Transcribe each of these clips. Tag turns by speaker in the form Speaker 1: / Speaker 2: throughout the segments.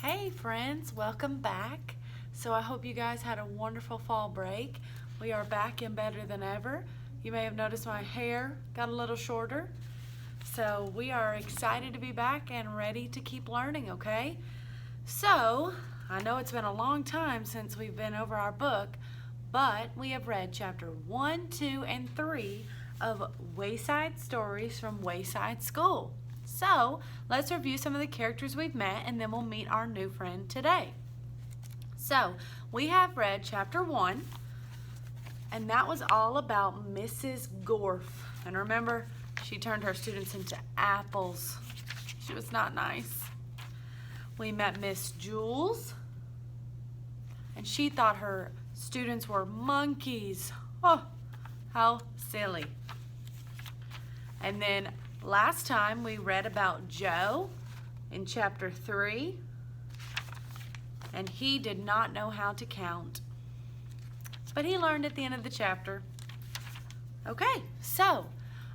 Speaker 1: Hey friends, welcome back. So I hope you guys had a wonderful fall break. We are back and better than ever. You may have noticed my hair got a little shorter. So we are excited to be back and ready to keep learning, okay? So I know it's been a long time since we've been over our book, but we have read chapter 1, 2, and 3 of Wayside Stories from Wayside School. So let's review some of the characters we've met and then we'll meet our new friend today. So we have read chapter 1 and that was all about Mrs. Gorf. And remember, she turned her students into apples. She was not nice. We met Miss Jules and she thought her students were monkeys. Oh, how silly. And then last time we read about Joe in chapter 3, and he did not know how to count, but he learned at the end of the chapter. Okay, so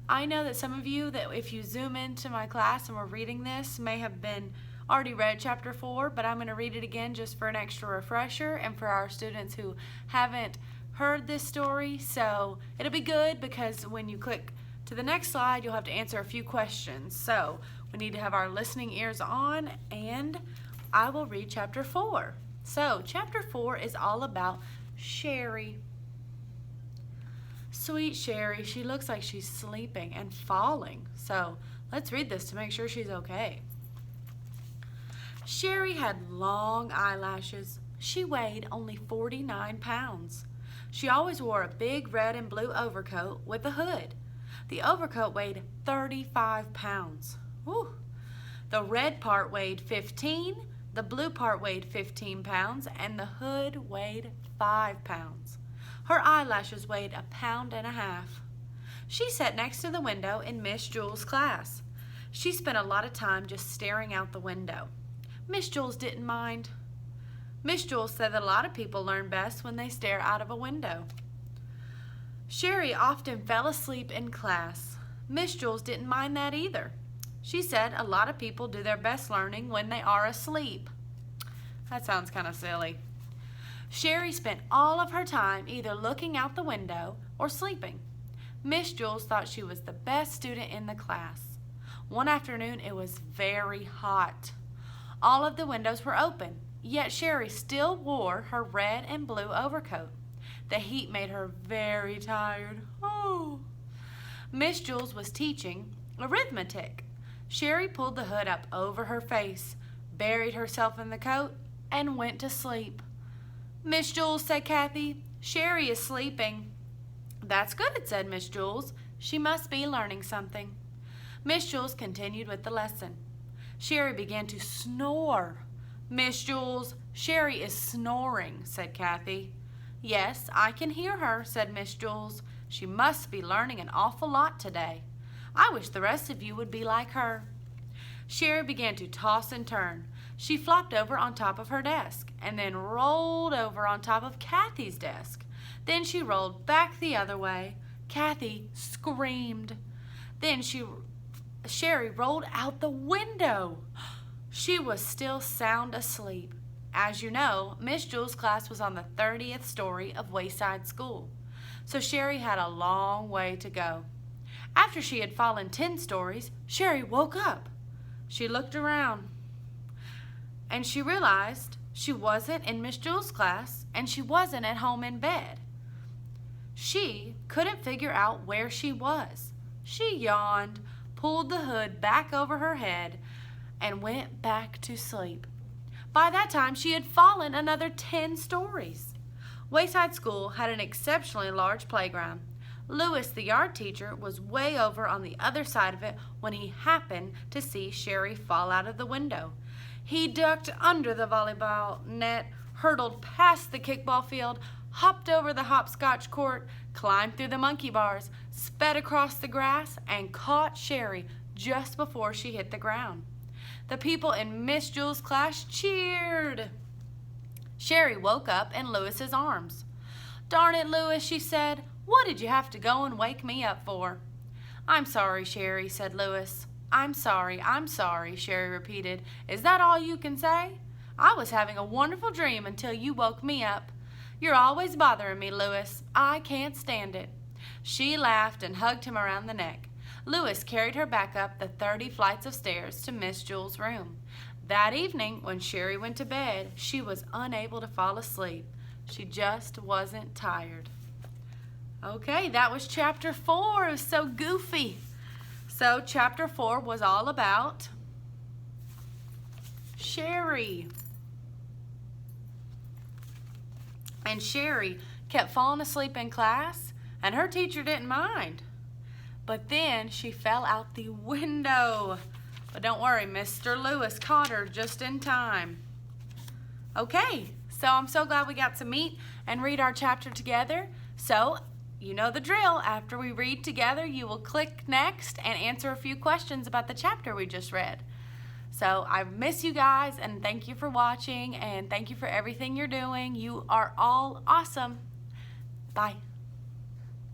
Speaker 1: I know that some of you, that if you zoom into my class and we're reading this, may have been already read chapter 4, but I'm going to read it again just for an extra refresher and for our students who haven't heard this story. So it'll be good because when you click to the next slide, you'll have to answer a few questions. So we need to have our listening ears on, and I will read chapter 4. So chapter 4 is all about Sherry. Sweet Sherry, she looks like she's sleeping and falling. So let's read this to make sure she's okay. Sherry had long eyelashes. She weighed only 49 pounds. She always wore a big red and blue overcoat with a hood. The overcoat weighed 35 pounds. Whew. The red part weighed 15, the blue part weighed 15 pounds, and the hood weighed 5 pounds. Her eyelashes weighed 1.5 pounds. She sat next to the window in Miss Jules' class. She spent a lot of time just staring out the window. Miss Jules didn't mind. Miss Jules said that a lot of people learn best when they stare out of a window. Sherry often fell asleep in class. Miss Jules didn't mind that either. She said a lot of people do their best learning when they are asleep. That sounds kind of silly. Sherry spent all of her time either looking out the window or sleeping. Miss Jules thought she was the best student in the class. One afternoon it was very hot. All of the windows were open, yet Sherry still wore her red and blue overcoat. The heat made her very tired. Oh. Miss Jules was teaching arithmetic. Sherry pulled the hood up over her face, buried herself in the coat, and went to sleep. Miss Jules, said Kathy, Sherry is sleeping. That's good, said Miss Jules. She must be learning something. Miss Jules continued with the lesson. Sherry began to snore. Miss Jules, Sherry is snoring, said Kathy. Yes, I can hear her, said Miss Jules. She must be learning an awful lot today. I wish the rest of you would be like her. Sherry began to toss and turn. She flopped over on top of her desk and then rolled over on top of Kathy's desk. Then she rolled back the other way. Kathy screamed. Then Sherry rolled out the window. She was still sound asleep. As you know, Miss Jules' class was on the 30th story of Wayside School, so Sherry had a long way to go. After she had fallen 10 stories, Sherry woke up. She looked around, and she realized she wasn't in Miss Jules' class, and she wasn't at home in bed. She couldn't figure out where she was. She yawned, pulled the hood back over her head, and went back to sleep. By that time, she had fallen another 10 stories. Wayside School had an exceptionally large playground. Lewis, the yard teacher, was way over on the other side of it when he happened to see Sherry fall out of the window. He ducked under the volleyball net, hurtled past the kickball field, hopped over the hopscotch court, climbed through the monkey bars, sped across the grass, and caught Sherry just before she hit the ground. The people in Miss Jules' class cheered. Sherry woke up in Lewis's arms. Darn it, Lewis, she said. What did you have to go and wake me up for? I'm sorry, Sherry, said Lewis. I'm sorry, Sherry repeated. Is that all you can say? I was having a wonderful dream until you woke me up. You're always bothering me, Louis. I can't stand it." She laughed and hugged him around the neck. Louis carried her back up the 30 flights of stairs to Miss Jewel's room. That evening, when Sherry went to bed, she was unable to fall asleep. She just wasn't tired. Okay, that was chapter 4. It was so goofy. So chapter 4 was all about Sherry. And Sherry kept falling asleep in class, and her teacher didn't mind. But then she fell out the window. But don't worry, Mr. Lewis caught her just in time. Okay, so I'm so glad we got to meet and read our chapter together. So, you know the drill. After we read together, you will click next and answer a few questions about the chapter we just read. So I miss you guys, and thank you for watching, and thank you for everything you're doing. You are all awesome. Bye.